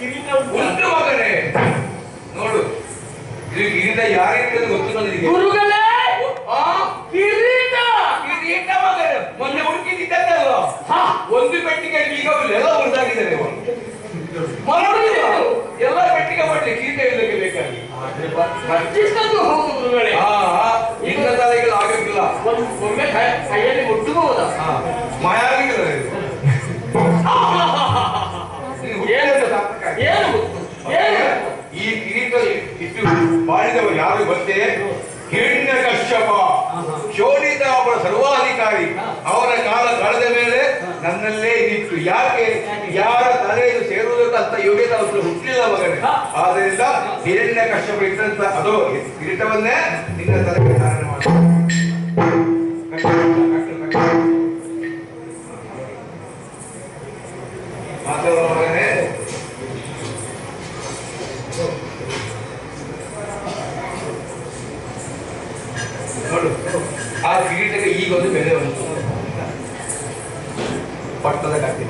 ಕಿರೀಟ ಉಂಟು ಮಗನೇ. ನೋಡು, ಇದು ಕಿರೀಟ ಯಾರಿಗೆ ಗೊತ್ತು ನನಗೆ. ಗುರುಗಳೇ, ಕಿರೀಟ ಕಿರೀಟ ಮಗನೇ, ಮೊನ್ನೆ ಹುಡುಕಿದ್ದಲ್ಲ. ಒಂದು ಪೆಟ್ಟಿಗೆ ಈಗ ಎಲ್ಲ ಉಳಿದಾಗಿದ್ದಾರೆ. ಎಲ್ಲ ಪೆಟ್ಟಿಗೆ ಮಾಡಲಿ ಕಿರೀಟ ಇಲ್ಲಕ್ಕೆ ಬೇಕಾಗಿ. ಹೌದು ಗುರುಗಳೇ. ಇನ್ನ ತಲೆಗೆ ಆಗಕ್ಕಿಲ್ಲ. ಒಮ್ಮೆ ಕೈಯಲ್ಲಿ ಮುಟ್ಟಬಹುದಾ? ಮಾಯಾಗಿಲ್ಲ ಈ ಕಿರೀಟ ಇಟ್ಟು ಮಾಡಿದವರು ಯಾರು ಗೊತ್ತೇ? ಹಿರಣ್ಯಕಶ್ಯಪ, ಶೋಣಿತ ಅವರ ಸರ್ವಾಧಿಕಾರಿ. ಅವರ ಕಾಲ ಕಳೆದ ಮೇಲೆ ನನ್ನಲ್ಲೇ ಇತ್ತು. ಯಾಕೆ? ಯಾರ ತಲೆಯನ್ನು ಸೇರುವುದಕ್ಕಂತ ಯೋಗ್ಯತೆ ಅವರು ಹುಟ್ಟಲಿಲ್ಲ ಮಗನೇ. ಆದ್ದರಿಂದ ಹಿರಣ್ಯಕಶ್ಯಪ ಇಟ್ಟಂತ ಅದು ಕಿರೀಟವನ್ನೇ ನಿನ್ನ ತಲೆಗೆ ಧಾರಣ ಮಾಡಿ. ಮಾತಾಡೋನೇ ನೋಡು, ಆ ಕಿರೀಟಕ್ಕೆ ಈಗ ಒಂದು ಬೆಲೆ ಉಂಟು. ಪಟ್ಟದ ಕತ್ತಿ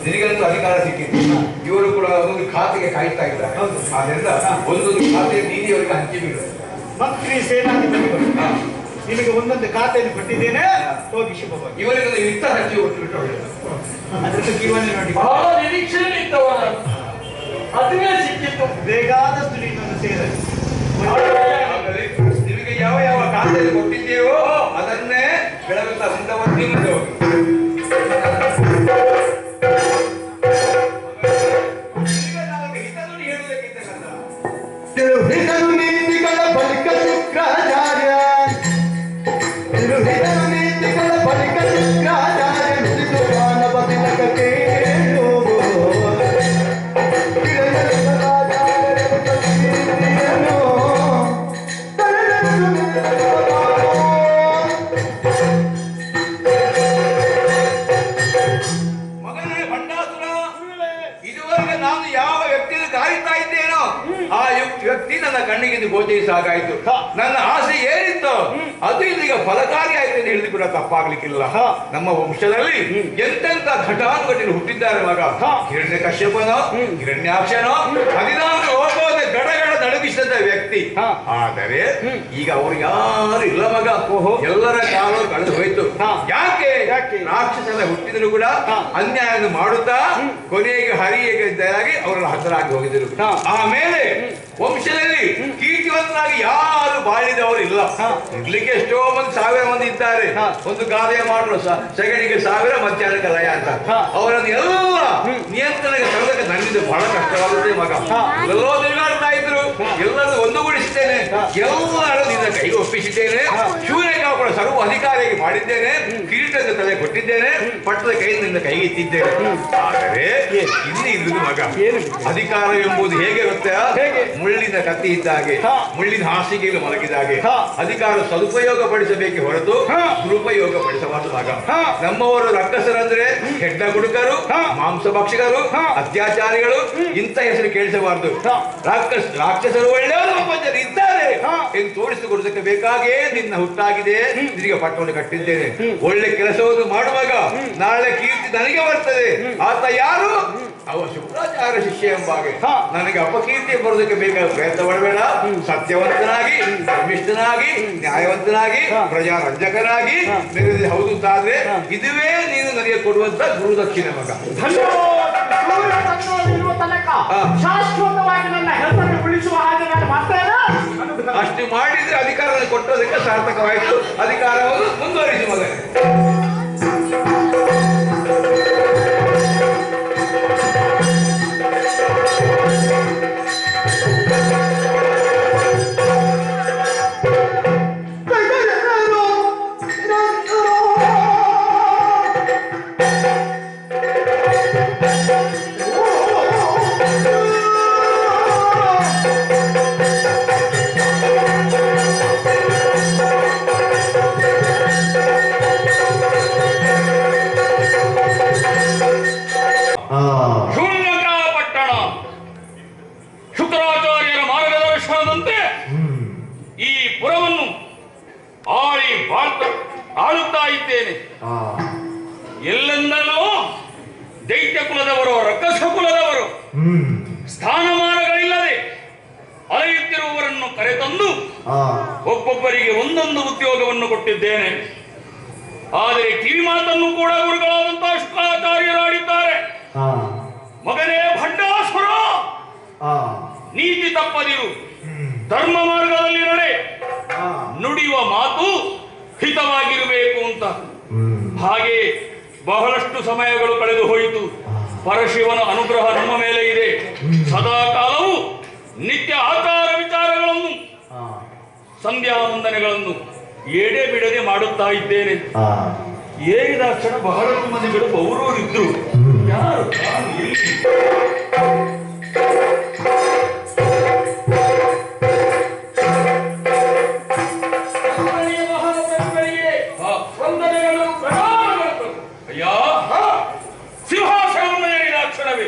ನಿನಗಂತೂ ಅಧಿಕಾರ ಸಿಕ್ಕಿತ್ತು. ಇವರು ಕೂಡ ಒಂದು ಖಾತೆಗೆ ಕಾಯ್ತಾ ಇದ್ದಾರೆ. ಆದ್ರಿಂದ ಒಂದೊಂದು ಖಾತೆ ನೀತಿಯವರಿಗೆ ಹಂಚಿಬಿಡು. ಮಂತ್ರಿ ಸೇನಾಧಿಪತಿಗಳು ನಿಮಗೆ ಒಂದೊಂದು ಖಾತೆಯನ್ನು ಕೊಟ್ಟಿದ್ದೇನೆ, ಹೋಗಿ ಶುಭವಾಗಿ. ಇವರಿಗೆ ಇತ್ತ ಹಂಚಿ ಕೊಟ್ಟು ಒಳ್ಳೆಯದು. ಅದಕ್ಕೆ ಜೀವನ ನೋಡಿ ಬಹಳ ನಿರೀಕ್ಷೆ ಇದ್ದವರ ಅದುವೇ ಸಿಕ್ಕಿತ್ತು. ಬೇಕಾದಷ್ಟು ನೀನನ್ನು ಸೇರಲಿ. ನಿಮಗೆ ಯಾವ ಯಾವ ಖಾತೆಯಲ್ಲಿ ಕೊಟ್ಟಿದ್ದೇವೋ ಅದನ್ನೇ ಬೆಳಗುತ್ತಾ ಮುಂದವನ್ನೇ ಮುಂದೆ ಹೋಗಿ. ವ್ಯಕ್ತಿ ನನ್ನ ಕಣ್ಣಿಗೆ ಗೋಚರಿಸಾಗಾಯ್ತು. ನನ್ನ ಆಸೆ ಏನಿತ್ತು ಅದು ಇದೀಗ ಫಲಕಾರಿ ಆಯ್ತು ಅಂತ ಹೇಳಿದ್ರು ಕೂಡ ತಪ್ಪಾಗ್ಲಿಕ್ಕಿಲ್ಲ. ನಮ್ಮ ವಂಶದಲ್ಲಿ ಎಂತೆಂತ ಘಟಾನುಘಟಿಗಳು ಹುಟ್ಟಿದ್ದಾರೆ ಮಗ. ಹಿರಣ್ಯ ಕಶ್ಯಪನೋ, ಹಿರಣ್ಯಾಕ್ಷನೋ, 14 ಹೋಗೋದ ಗಡಗಡ ನಡುಗಿಸಿದ ವ್ಯಕ್ತಿ. ಆದರೆ ಈಗ ಅವರು ಯಾರು ಇಲ್ಲ ಮಗ. ಎಲ್ಲರ ಕಾಲ ಕಳೆದು ಹೋಯ್ತು. ಯಾಕೆ? ರಾಕ್ಷಸನ ಹುಟ್ಟಿದ್ರು ಕೂಡ ಅನ್ಯಾಯವನ್ನು ಮಾಡುತ್ತಾ ಕೊನೆಗೆ ಹರಿಯಾಗಿ ಅವರನ್ನು ಹತರಾಗಿ ಹೋಗಿದ್ರು. ಆಮೇಲೆ ವಂಶದಲ್ಲಿ ಕೀರ್ತಿವಂತರಾಗಿ ಯಾರು ಬಾಳಿದವರು ಇಲ್ಲ. ಇರ್ಲಿಕ್ಕೆ ಎಷ್ಟೋ ಮಂದಿ 1000 ಮಂದಿ ಇದ್ದಾರೆ. ಒಂದು ಗಾದೆ ಮಾಡಲು ಸಗಣಿಗೆ 1000 ಮಧ್ಯಾಹ್ನಕ್ಕೆ ಲಯ ಅಂತ. ಅವರನ್ನು ಎಲ್ಲ ನಿಯಂತ್ರಣಕ್ಕೆ ತರಲಿಕ್ಕೆ ನನ್ನಿಂದ ಬಹಳ ಕಷ್ಟವಾಗುತ್ತೆ ಮಗ. ಎಲ್ಲೋ ತಿರುಗಾಡ್ತಾ ಇದ್ರು. ಎಲ್ಲರೂ ಒಂದುಗೂಡಿಸಿದ್ದೇನೆ. ಎಲ್ಲರೂ ನಿನ್ನ ಕೈಗೆ ಒಪ್ಪಿಸಿದ್ದೇನೆ. ಶೂನ್ಯಕಾವ ಕೂಡ ಸರ್ವ ಅಧಿಕಾರಿಯಾಗಿ ಮಾಡಿದ್ದೇನೆ. ಕಿರೀಟದ ತಲೆ ಕೊಟ್ಟಿದ್ದೇನೆ. ಪಟ್ಟದ ಕೈಯಿಂದ ಕೈಗೆ ಇಟ್ಟಿದ್ದೇನೆ. ಆದರೆ ಇಲ್ಲಿ ಇರುವುದು ಮಗ. ಅಧಿಕಾರ ಎಂಬುದು ಹೇಗೆ ಗೊತ್ತಾ? ಮುಳ್ಳಿನ ಕತ್ತಿ ಇದ್ದಾಗೆ, ಮುಳ್ಳಿನ ಹಾಸಿಗೆಯಲ್ಲಿ ಮಲಗಿದಾಗೆ. ಅಧಿಕಾರ ಸದುಪಯೋಗ ಪಡಿಸಬೇಕೆ ಹೊರತು ದುರುಪಯೋಗ ಪಡಿಸಬಾರದು ಮಗ. ನಮ್ಮವರು ರಕ್ಕಸರಂದ್ರೆ ಹೆಡ್ಡ ಗುಡುಕರು, ಮಾಂಸ ಭಕ್ಷಕರು, ಅತ್ಯಾಚಾರಿಗಳು ಇಂಥ ಹೆಸರು ಕೇಳಿಸಬಾರದು. ರಾಕ್ಷಸರು ಒಳ್ಳೆಯವರು ಒಬ್ಬ ಇದ್ದಾರೆ ಎಂದು ತೋರಿಸಿಕೊಡೋದಕ್ಕೆ ಬೇಕಾಗೇ ನಿನ್ನ ಹುಟ್ಟಾಗಿದೆ. ನಿನಗೆ ಪಟ್ಟವನ್ನು ಕಟ್ಟಿದ್ದೇನೆ. ಒಳ್ಳೆ ಕೆಲಸವನ್ನು ಮಾಡುವಾಗ ನಾಳೆ ಕೀರ್ತಿ ನನಗೆ ಬರ್ತದೆ. ಆತ ಯಾರು? ಅವ ಶುಕ್ರಾಚಾರ್ಯ ಶಿಷ್ಯ ಎಂಬಾಗೆ. ನನಗೆ ಅಪಕೀರ್ತಿ ಬರೋದಕ್ಕೆ ಬೇಕಾದ ಪ್ರಯತ್ನ ಮಾಡಬೇಡ. ಸತ್ಯವಂತನಾಗಿ, ಧರ್ಮಿಷ್ಠನಾಗಿ, ನ್ಯಾಯವಂತನಾಗಿ, ಪ್ರಜಾರಂಜಕನಾಗಿ ಮೆರೆದು ಹೌದು ತಾದ್ರೆ ಇದುವೇ ನೀನು ನನಗೆ ಕೊಡುವಂತ ಗುರುದಕ್ಷಿಣೆ ಮಗ. ಶಾಶ್ವತವಾಗಿ ನನ್ನ ಹೆಸರನ್ನು ಉಳಿಸುವ ಹಾಗೆ ನಾನು ಮಾಡ್ತೇನೆ. ಅಷ್ಟು ಮಾಡಿದ್ರೆ ಅಧಿಕಾರ ಕೊಟ್ಟೋದಕ್ಕೆ ಸಾರ್ಥಕವಾಯಿತು. ಅಧಿಕಾರವನ್ನು ಮುಂದುವರಿಸಿ ಮಗ. ಆಳುತ್ತಾ ಇದ್ದೇನೆ. ಎಲ್ಲೆಂದಲೂ ದೈತ್ಯ ಕುಲದವರು ರಕ್ಕಸ ಕುಲದವರು ಸ್ಥಾನಮಾನಗಳಿಲ್ಲದೆ ಅಲೆಯುತ್ತಿರುವವರನ್ನು ಕರೆತಂದು ಒಬ್ಬೊಬ್ಬರಿಗೆ ಒಂದೊಂದು ಉದ್ಯೋಗವನ್ನು ಕೊಟ್ಟಿದ್ದೇನೆ. ಆದರೆ ಕಿವಿ ಮಾತನ್ನು ಕೂಡ ಗುರುಗಳಾದಂತಹ ಶುಕ್ರಾಚಾರ್ಯರಾಡಿದ್ದಾರೆ. ಮಗನೇ ಭಂಡಾಸುರ, ನೀತಿ ತಪ್ಪದಿರು, ಧರ್ಮ ಮಾರ್ಗದಲ್ಲಿ ನಡೆ, ನುಡಿಯುವ ಮಾತು ಹಿತವಾಗಿರಬೇಕು ಅಂತ. ಹಾಗೆ ಬಹಳಷ್ಟು ಸಮಯಗಳು ಕಳೆದು ಹೋಯಿತು. ಪರಶಿವನ ಅನುಗ್ರಹ ನಮ್ಮ ಮೇಲೆ ಇದೆ. ಸದಾ ಕಾಲವು ನಿತ್ಯ ಆಚಾರ ವಿಚಾರಗಳನ್ನು, ಸಂಧ್ಯಾ ವಂದನೆಗಳನ್ನು ಎಡೆ ಬಿಡದೆ ಮಾಡುತ್ತಾ ಇದ್ದೇನೆ. ಏರಿದ ಕ್ಷಣ ಬಹಳಷ್ಟು ಮಂದಿಗಳು ಬೌರವರಿದ್ರು. ಯಾರು ನಾನು ಎಲ್ಲಿ? ಅಯ್ಯ, ಸಿಂಹಾಸನವನ್ನು ಏರಿದ ಕ್ಷಣವೇ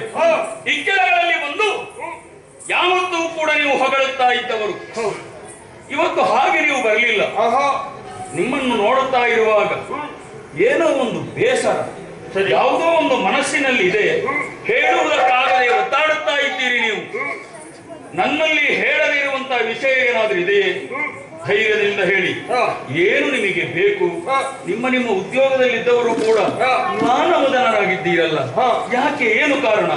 ಇಕ್ಕೆಲಗಳಲ್ಲಿ ಬಂದು ಯಾವತ್ತೂ ಕೂಡ ನೀವು ಹೊಗಳುತ್ತಾ ಇದ್ದವರು. ಇವತ್ತು ಹಾಗೆ ನೀವು ಬರಲಿಲ್ಲ. ನಿಮ್ಮನ್ನು ನೋಡುತ್ತಾ ಇರುವಾಗ ಏನೋ ಒಂದು ಬೇಸರ, ಯಾವುದೋ ಒಂದು ಮನಸ್ಸಿನಲ್ಲಿ ಇದೆ. ಹೇಳುವುದಕ್ಕಾಗದೆ ಒತ್ತಾಡುತ್ತಾ ಇದ್ದೀರಿ ನೀವು. ನನ್ನಲ್ಲಿ ಹೇಳದೇ ಇರುವಂತಹ ವಿಷಯ ಏನಾದ್ರೂ ಇದೆಯೇ? ಧೈರ್ಯದಿಂದ ಹೇಳಿ, ಏನು ನಿಮಗೆ ಬೇಕು? ನಿಮ್ಮ ನಿಮ್ಮ ಉದ್ಯೋಗದಲ್ಲಿದ್ದವರು ಕೂಡ ಮಾನವದನರಾಗಿದ್ದೀರಲ್ಲ, ಯಾಕೆ? ಏನು ಕಾರಣ?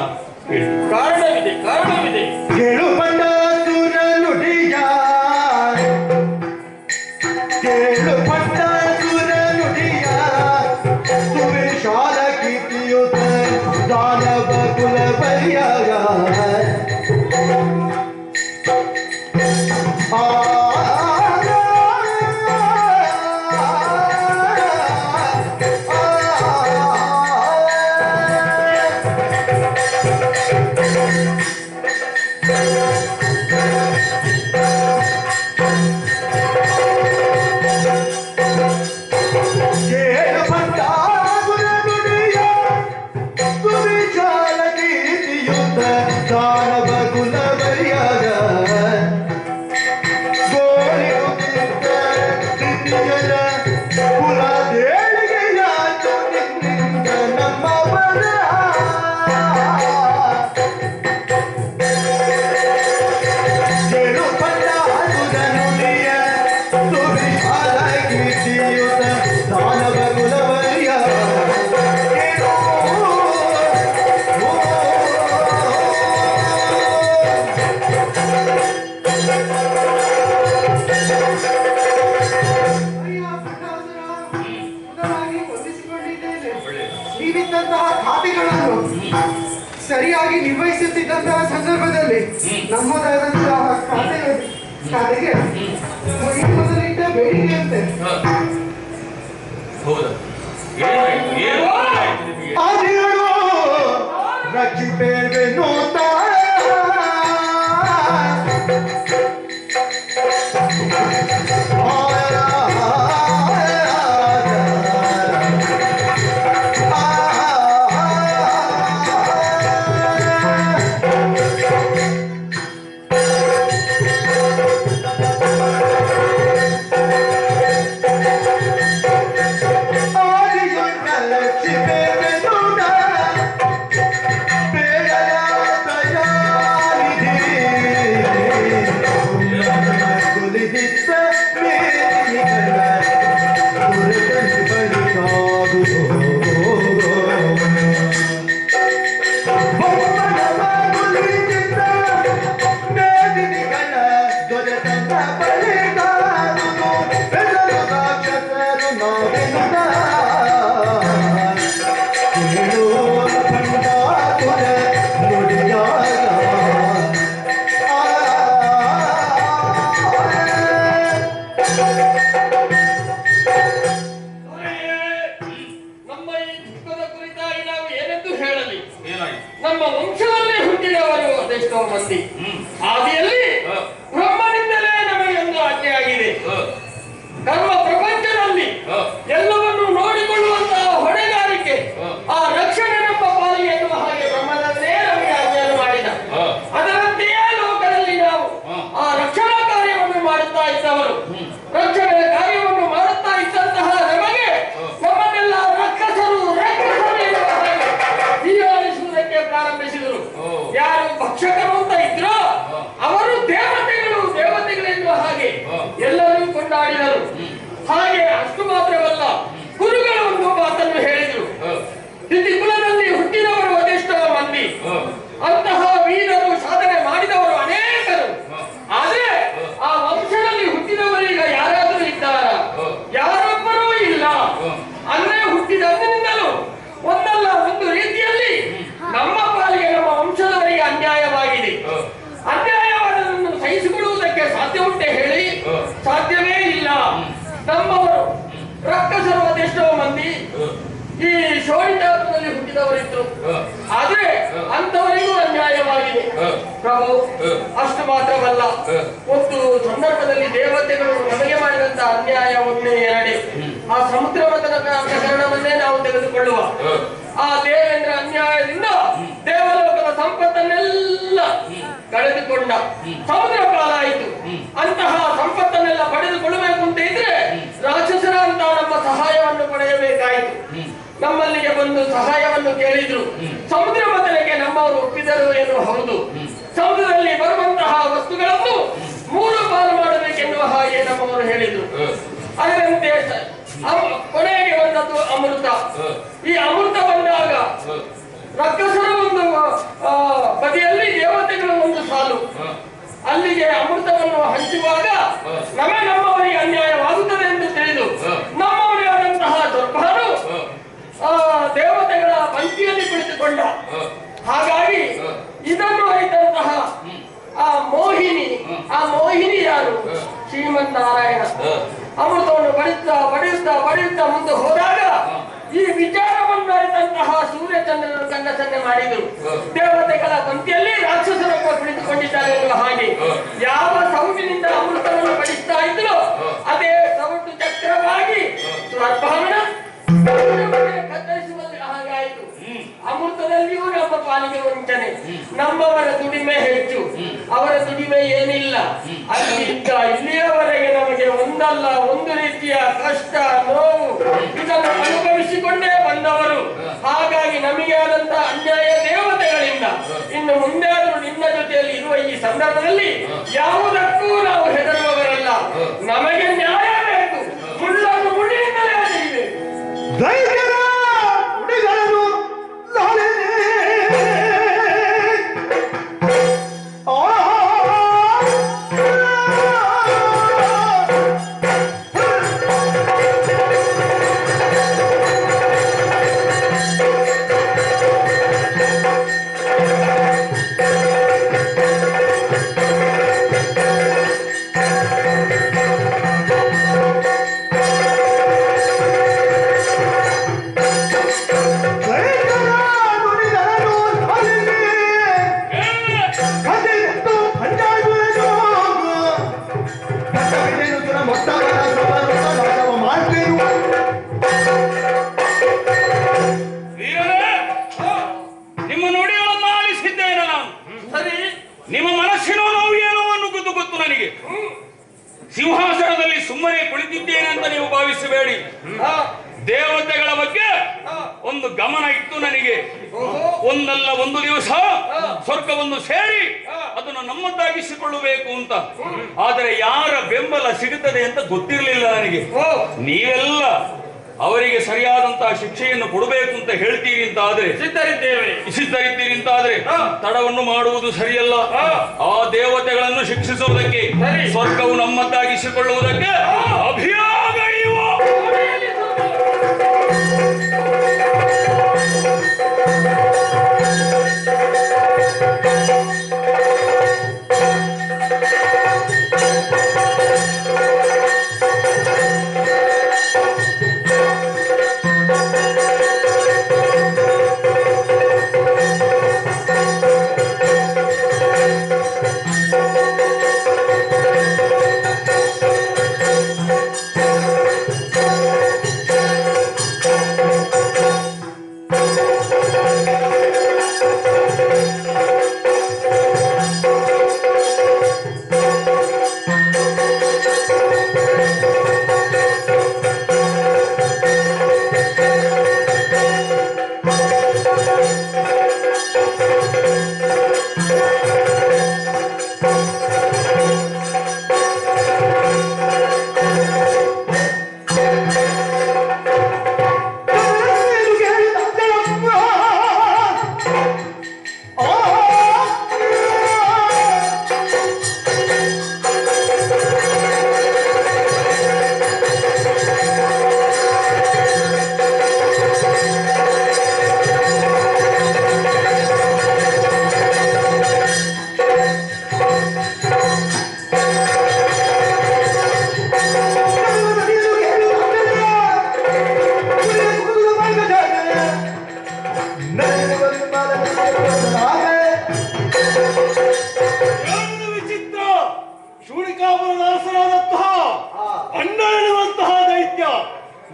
ಕಾರಣವಿದೆ, ಕಾರಣವಿದೆ. ಕೇಳು ಬಂಡಾಸುರ ನುಡಿಯ, ಕೇಳು ಬಂಡಾಸುರ ನುಡಿಯ, ಸುವಿಶಾಲ ಕೀರ್ತಿಯುತ ದಾನವ ಕುಲ ಪರಿಯಾಗ. ನೀವಿದ್ದಂತಹ ಖಾತೆಗಳನ್ನು ಸರಿಯಾಗಿ ನಿರ್ವಹಿಸುತ್ತಿದ್ದಂತಹ ಸಂದರ್ಭದಲ್ಲಿ ನಮ್ಮದಾದಂತಹ ಖಾತೆಗೆ ಮೊದಲಿಟ್ಟ ಬೇಡಿಕೆಯಂತೆ ಹೌದಾ? ಏನಾಯ್ತು? ಏನು ಆಯ್ತು ನಿಮಗೆ? ಅದಿರು ರಚಿಪೇವೆ ನೋತ ತಿಥಿ ಕುಲದಲ್ಲಿ ಹುಟ್ಟಿದವರು ಅದೆಷ್ಟೋ ಮಂದಿ, ಅಂತಹ ವೀರರು ಸಾಧನೆ ಮಾಡಿದವರು ಅನೇಕರು. ಆದ್ರೆ ಆ ವಂಶದಲ್ಲಿ ಹುಟ್ಟಿದವರೀಗ ಯಾರಾದರೂ ಇದ್ದಾರಾ? ಯಾರೊಬ್ಬರೂ ಇಲ್ಲ. ಅಂದ್ರೆ ಹುಟ್ಟಿದಂದಿನಿಂದಲೂ ಒಂದಲ್ಲ ಒಂದು ರೀತಿಯಲ್ಲಿ ನಮ್ಮ ಪಾಲಿಗೆ, ನಮ್ಮ ವಂಶದವರಿಗೆ ಅನ್ಯಾಯವಾಗಿದೆ. ಅನ್ಯಾಯವಾದದನ್ನು ಸಹಿಸಿಕೊಳ್ಳುವುದಕ್ಕೆ ಸಾಧ್ಯ ಉಂಟೆ ಹೇಳಿ? ಸಾಧ್ಯವೇ ಇಲ್ಲ. ನಮ್ಮವರು ರಕ್ಕಸರು ಅದೆಷ್ಟೋ ಮಂದಿ ಈ ಶೋಣಿತಾಪದಲ್ಲಿ ಹುಟ್ಟಿದವರಿದ್ರು. ಆದ್ರೆ ಅಂತವರಿಗೂ ಅನ್ಯಾಯವಾಗಿದೆ ಪ್ರಭು. ಅಷ್ಟು ಮಾತ್ರವಲ್ಲ, ಒಂದು ಸಂದರ್ಭದಲ್ಲಿ ದೇವತೆಗಳು ನಮಗೆ ಮಾಡಿದಂತ ಅನ್ಯಾಯ ಒಂದೇ ಎರಡೇ. ಆ ಸಮುದ್ರ ಮಥನ ಪ್ರಕರಣವನ್ನೇ ನಾವು ತೆಗೆದುಕೊಳ್ಳುವ. ಆ ದೇವೇಂದ್ರ ಅನ್ಯಾಯದಿಂದ ದೇವಲೋಕದ ಸಂಪತ್ತನ್ನೆಲ್ಲ ಕಳೆದುಕೊಂಡ. ಸಮುದ್ರ ಪಾಲಾಯಿತು. ಅಂತಹ ಸಂಪತ್ತನ್ನೆಲ್ಲ ಪಡೆದುಕೊಳ್ಳಬೇಕು ಅಂತ ಇದ್ರೆ ರಾಕ್ಷಸರ ಅಂತ ನಮ್ಮ ಸಹಾಯವನ್ನು ಪಡೆಯಬೇಕಾಯಿತು. ನಮ್ಮಲ್ಲಿಗೆ ಬಂದು ಸಹಾಯವನ್ನು ಕೇಳಿದ್ರು. ಸಮುದ್ರ ಮಥನಕ್ಕೆ ನಮ್ಮವರು ಒಪ್ಪಿದರು ಏನು ಹೌದು. ಸಮುದ್ರದಲ್ಲಿ ಬರುವಂತಹ ವಸ್ತುಗಳನ್ನು 3 ಪಾಲು ಮಾಡಬೇಕೆನ್ನುವ ಹಾಗೆ ನಮ್ಮವರು ಹೇಳಿದ್ರು. ಅದರಂತೆ ಕೊನೆಗೆ ಬಂದದ್ದು ಅಮೃತ. ಈ ಅಮೃತ ಬಂದಾಗ ರಕ್ಕಸರ ಒಂದು ಬದಿಯಲ್ಲಿ ದೇವತೆಗಳು ಒಂದು ಸಾಲು. ಅಲ್ಲಿಗೆ ಅಮೃತವನ್ನು ಹಂಚುವಾಗ ನಮ್ಮವರಿಗೆ ಅನ್ಯಾಯವಾಗುತ್ತದೆ ಎಂದು ತಿಳಿದು ನಮ್ಮವರೇ ಆದಂತಹ ದುರ್ಭಾನು ದೇವತೆಗಳ ಪಂಕ್ತಿಯಲ್ಲಿ ಕುಳಿತುಕೊಂಡ. ಹಾಗಾಗಿ ಇದನ್ನು ಅರಿತಂತಹ ಆ ಮೋಹಿನಿ ಯಾರು? ಶ್ರೀಮನ್ನಾರಾಯಣ. ಅಮೃತವನ್ನು ಪಡೆಯುತ್ತಾ ಮುಂದೆ ಹೋದಾಗ ಈ ವಿಚಾರವನ್ನು ಅರಿತಂತಹ ಸೂರ್ಯಚಂದ್ರನು ಕಣ್ಣಸನ್ನೆ ಮಾಡಿದರು. ದೇವತೆಗಳ ಪಂಕ್ತಿಯಲ್ಲಿ ರಾಕ್ಷಸರೊಬ್ಬ ಕುಳಿತುಕೊಂಡಿದ್ದಾರೆ ಎನ್ನುವ ಹಾಗೆ ಯಾವ ಸೌಟಿನಿಂದ ಅಮೃತವನ್ನು ಪಡಿಸ್ತಾ ಇದ್ರು ಅದೇ ಸೌಟು ಚಕ್ರವಾಗಿ ಸ್ವರ್ಭಾವನ ಕತ್ತರಿಸುವಲ್ಲಿ ಹಾಗಾಯಿತು. ಅಮೃತದಲ್ಲಿಯೂ ನಮ್ಮ ಪಾಲಿಗೆ ವಂಚನೆ. ನಮ್ಮವರ ದುಡಿಮೆ ಹೆಚ್ಚು, ಅವರ ದುಡಿಮೆ ಏನಿಲ್ಲ. ಅಲ್ಲಿಂದ ಇಲ್ಲಿಯವರೆಗೆ ನಮಗೆ ಒಂದಲ್ಲ ಒಂದು ರೀತಿಯ ಕಷ್ಟ ನೋವು ಇದನ್ನು ಅನುಭವಿಸಿಕೊಂಡೇ ಬಂದವರು. ಹಾಗಾಗಿ ನಮಗೆ ಆದಂತ ಅನ್ಯಾಯ ದೇವತೆಗಳಿಂದ. ಇನ್ನು ಮುಂದೆ ಆದರೂ ನಿನ್ನ ಜೊತೆಯಲ್ಲಿ ಇರುವ ಈ ಸಂದರ್ಭದಲ್ಲಿ ಯಾವುದಕ್ಕೂ ನಾವು ಹೆದರುವವರಲ್ಲ. ನಮಗೆ ನ್ಯಾಯ ಬೇಕು. ಮುಳ್ಳನ್ನು ಮುಳ್ಳಿನಿಂದಲೇ ಅಡೆಯಬೇಕು. ಧೈರ್ಯದ ನುಡಿಗಳನ್ನು ಲಾಲೆ ಸಿಂಹಾಸನದಲ್ಲಿ ಸುಮ್ಮನೆ ಕುಳಿತಿದ್ದೇನೆ ಅಂತ ನೀವು ಭಾವಿಸಬೇಡಿ. ದೇವತೆಗಳ ಬಗ್ಗೆ ಒಂದು ಗಮನ ಇತ್ತು ನನಗೆ. ಒಂದಲ್ಲ ಒಂದು ದಿವಸ ಸ್ವರ್ಗವನ್ನು ಸೇರಿ ಅದನ್ನು ನಮ್ಮದಾಗಿಸಿಕೊಳ್ಳಬೇಕು ಅಂತ. ಆದರೆ ಯಾರ ಬೆಂಬಲ ಸಿಗುತ್ತದೆ ಅಂತ ಗೊತ್ತಿರಲಿಲ್ಲ ನನಗೆ. ನೀವೆಲ್ಲ ಅವರಿಗೆ ಸರಿಯಾದಂತಹ ಶಿಕ್ಷೆಯನ್ನು ಕೊಡಬೇಕು ಅಂತ ಹೇಳ್ತೀರಿ ಅಂತ ಆದ್ರೆ ಸಿದ್ಧರಿದ್ದೀರಿ ಅಂತ ಆದ್ರೆ ತಡವನ್ನು ಮಾಡುವುದು ಸರಿಯಲ್ಲ. ಆ ದೇವತೆಗಳನ್ನು ಶಿಕ್ಷಿಸುವುದಕ್ಕೆ, ಸ್ವರ್ಗವು ನಮ್ಮದ್ದಾಗಿಸಿಕೊಳ್ಳುವುದಕ್ಕೆ ಅಭಿಯಾಗ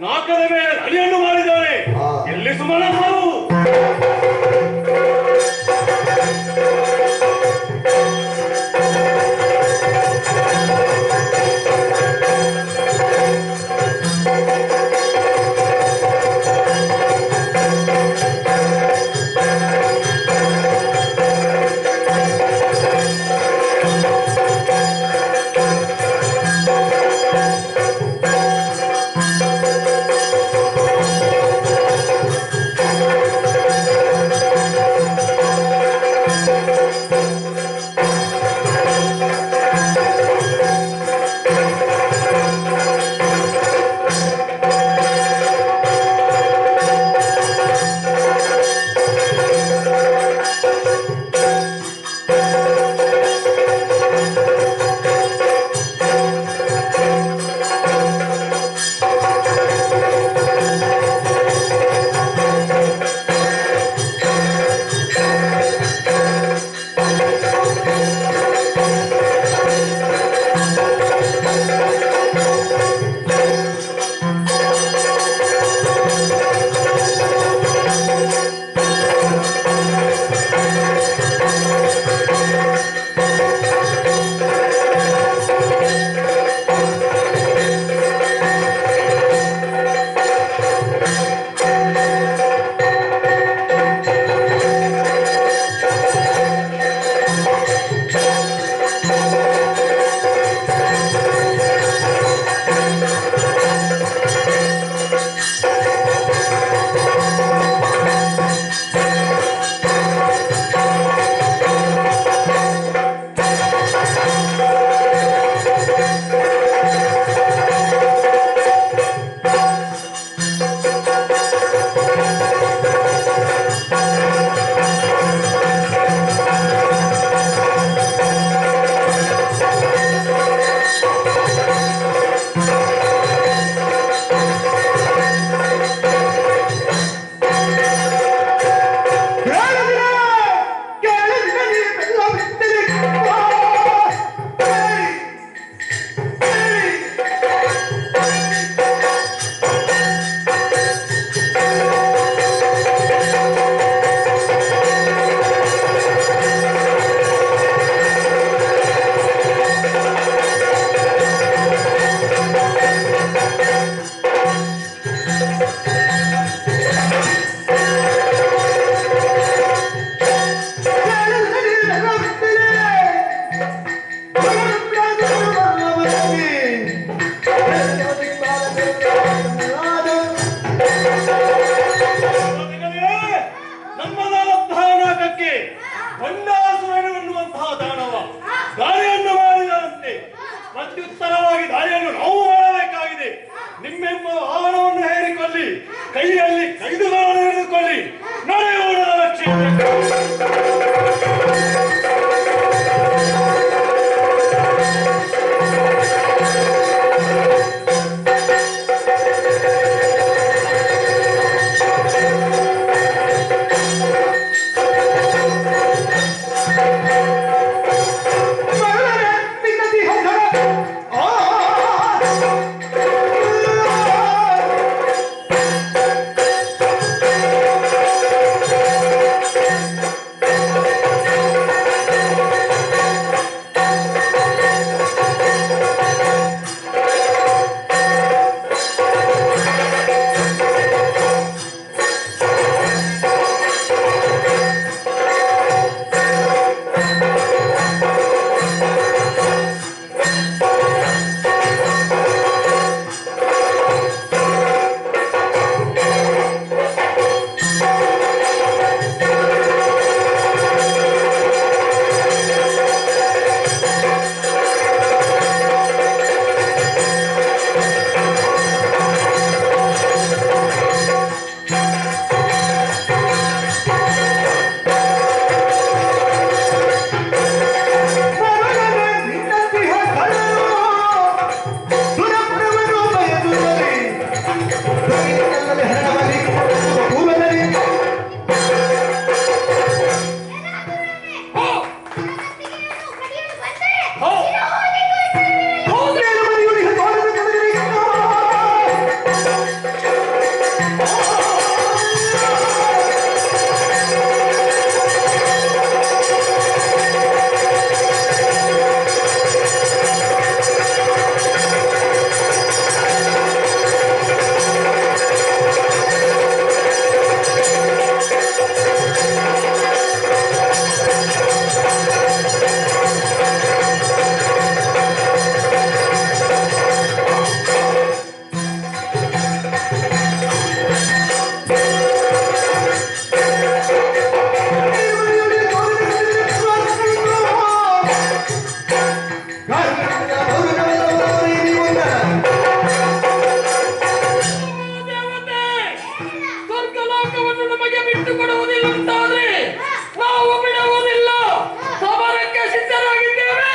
ನಾಲ್ಕದ ಮೇಲೆ ಅಡಿಯನ್ನು ಮಾಡಿದ್ದಾನೆ. ಎಲ್ಲಿ ಸುಮನ ಸಾವು? ಕೈಯಲ್ಲಿ ಕೈದುಗಳನ್ನು ಹಿಡಿದುಕೊಳ್ಳಿ, ನಡೆಯೋಣ ಕ್ಷೇತ್ರಕ್ಕೆ. ಬಿಟ್ಟು ಕೊಡುವುದಿಲ್ಲ ಅಂತಾದ್ರೆ ನಾವು ಬಿಡುವುದಿಲ್ಲ. ಸಮರಕ್ಕೆ ಸಿದ್ಧರಾಗಿದ್ದೇವೆ.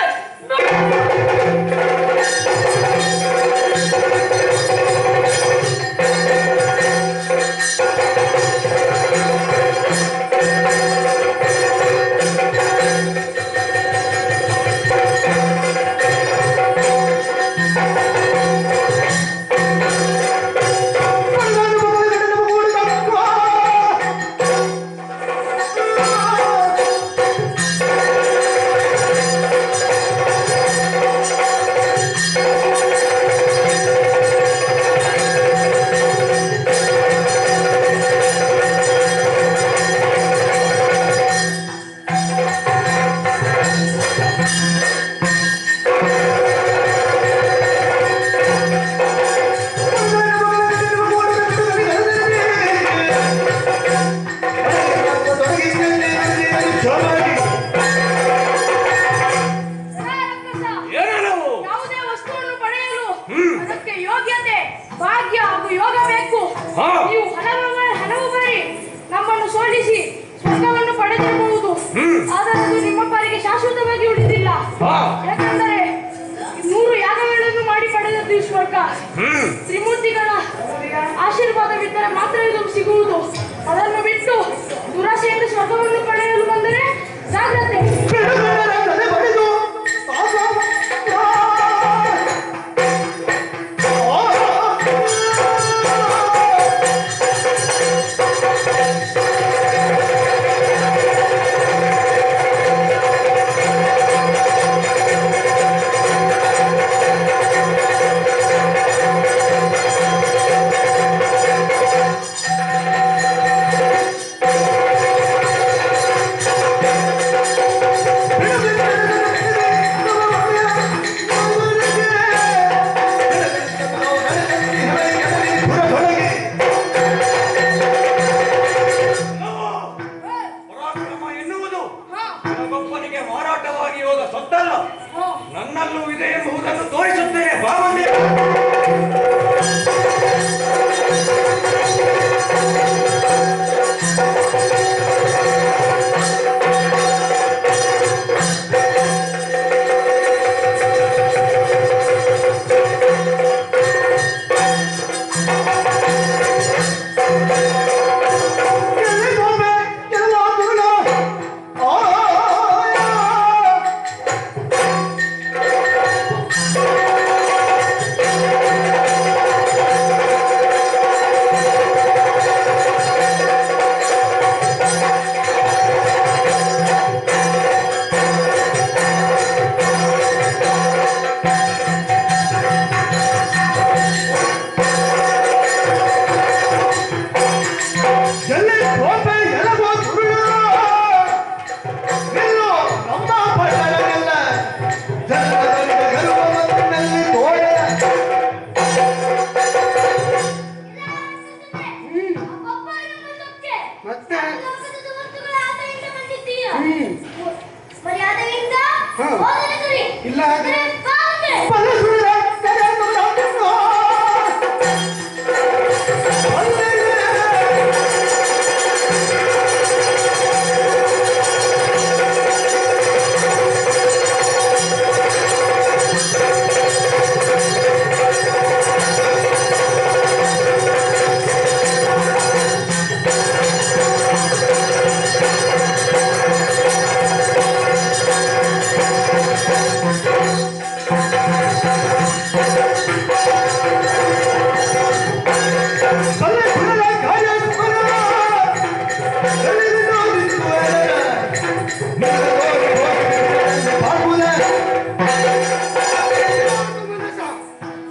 ಯಾವುದೇ ವಸ್ತುವನ್ನು ಪಡೆಯಲು ಅದಕ್ಕೆ ಯೋಗ್ಯತೆ, ಭಾಗ್ಯ ಹಾಗೂ ಯೋಗ ಬೇಕು. ನೀವು ಹಲವು ಬಾರಿ ನಮ್ಮನ್ನು ಸೋಲಿಸಿ ಸ್ವರ್ಗವನ್ನು ಪಡೆದಿರಬಹುದು. ಆದರೆ ಅದು ನಿಮ್ಮ ಪಾಲಿಗೆ ಶಾಶ್ವತವಾಗಿ ಉಳಿದಿಲ್ಲ. ಯಾಕಂದರೆ 100 ಯಾಗಗಳನ್ನು ಮಾಡಿ ಪಡೆದದ್ದು ಈ ಸ್ವರ್ಗ. ತ್ರಿಮೂರ್ತಿಗಳ ಆಶೀರ್ವಾದವಿದ್ದರೆ ಮಾತ್ರ ಇದು ಸಿಗುವುದು. ಅದನ್ನು ಬಿಟ್ಟು ದುರಾಸೆಯಿಂದ ಸ್ವರ್ಗವನ್ನು ಪಡೆಯಲು ಬಂದರೆ ಜಾಗ್ರತೆ. ಒಬ್ಬನಿಗೆ ಮಾರಾಟವಾಗಿ ಹೋದ ಸೊತ್ತಲ್ಲ, ನನ್ನಲ್ಲೂ ಇದೆ ಎಂಬುದನ್ನು ತೋರಿಸುತ್ತೇನೆ. ಬಾ ಬಂದೆ. ಇಲ್ಲ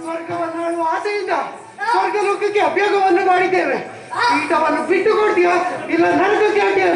ಸ್ವರ್ಗವನ್ನು ಆಸೆಯಿಂದ ಸ್ವರ್ಗಲೋಕಕ್ಕೆ ಅಭ್ಯೋಗವನ್ನು ಮಾಡಿದ್ದೇವೆ. ಈಟವನ್ನು ಬಿಟ್ಟು ಕೊಡ್ತೀಯೋ ಇಲ್ಲ ನರಕಕ್ಕೆ ಹಾಕ್ತೀಯೋ?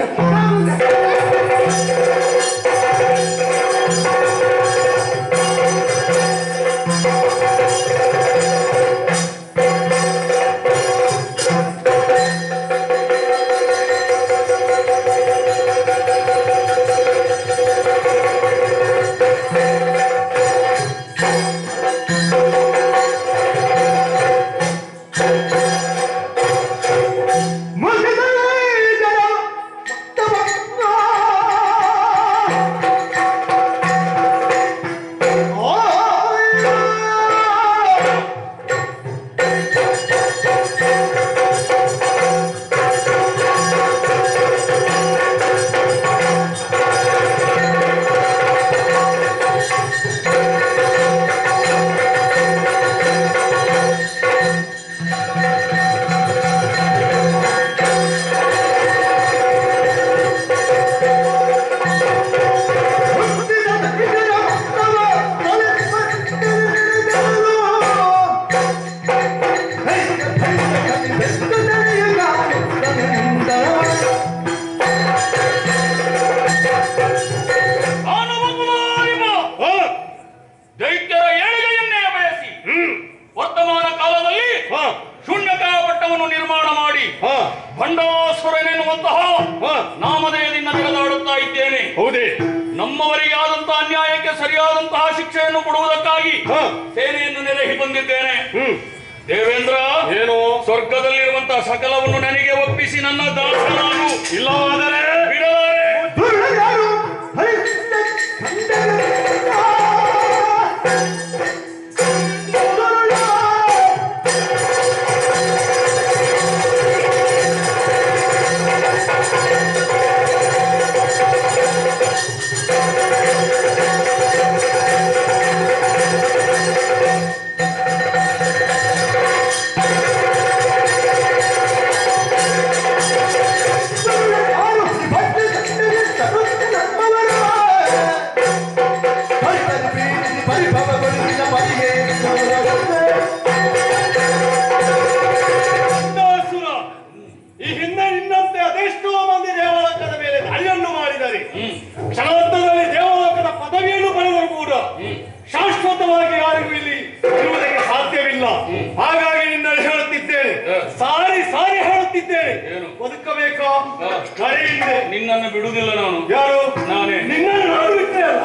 ಭಂಡಾಸುರನೆನ್ನುವಂತಹ ನಾಮಧೇಯದಿಂದ ಮೆರೆದಾಡುತ್ತಾ ಇದ್ದೇನೆ. ಹೌದೇ? ನಮ್ಮವರಿಗೆ ಆದಂತಹ ಅನ್ಯಾಯಕ್ಕೆ ಸರಿಯಾದಂತಹ ಶಿಕ್ಷೆಯನ್ನು ಕೊಡುವುದಕ್ಕಾಗಿ ಸೇನೆಯನ್ನು ನೆಲೆಹಿ ಬಂದಿದ್ದೇನೆ. ದೇವೇಂದ್ರ, ಏನು? ಸ್ವರ್ಗದಲ್ಲಿರುವಂತಹ ಸಕಲವನ್ನು ನನಗೆ ಒಪ್ಪಿಸಿ ನನ್ನ ದಾಸನಾಗು, ಇಲ್ಲವಾದರೆ ಬಿಡಲಾರೆ. ಈ ಹಿಂದೆ ನಿನ್ನಂತೆ ಅದೆಷ್ಟೋ ಮಂದಿ ದೇವಲೋಕದ ಮೇಲೆ ದಾಳಿಯನ್ನು ಮಾಡಿದ್ದಾರೆ. ಕ್ಷಣಾರ್ಧದಲ್ಲಿ ದೇವಲೋಕದ ಪದವಿಯನ್ನು ಪಡೆದರೂ ಕೂಡ ಶಾಶ್ವತವಾಗಿ ಯಾರಿಗೂ ಇಲ್ಲಿ ಇರುವುದಕ್ಕೆ ಸಾಧ್ಯವಿಲ್ಲ. ಹಾಗಾಗಿ ನಿನ್ನಲ್ಲಿ ಹೇಳುತ್ತಿದ್ದೇನೆ, ಸಾರಿ ಸಾರಿ ಹೇಳುತ್ತಿದ್ದೇನೆ, ಬದುಕಬೇಕು. ನಿನ್ನನ್ನು ಬಿಡುವುದಿಲ್ಲ ನಾನು. ಯಾರು? ನಾನೇ. ನಿನ್ನನ್ನು ನಾನು ಬಿಟ್ಟೆ ಅಲ್ಲ.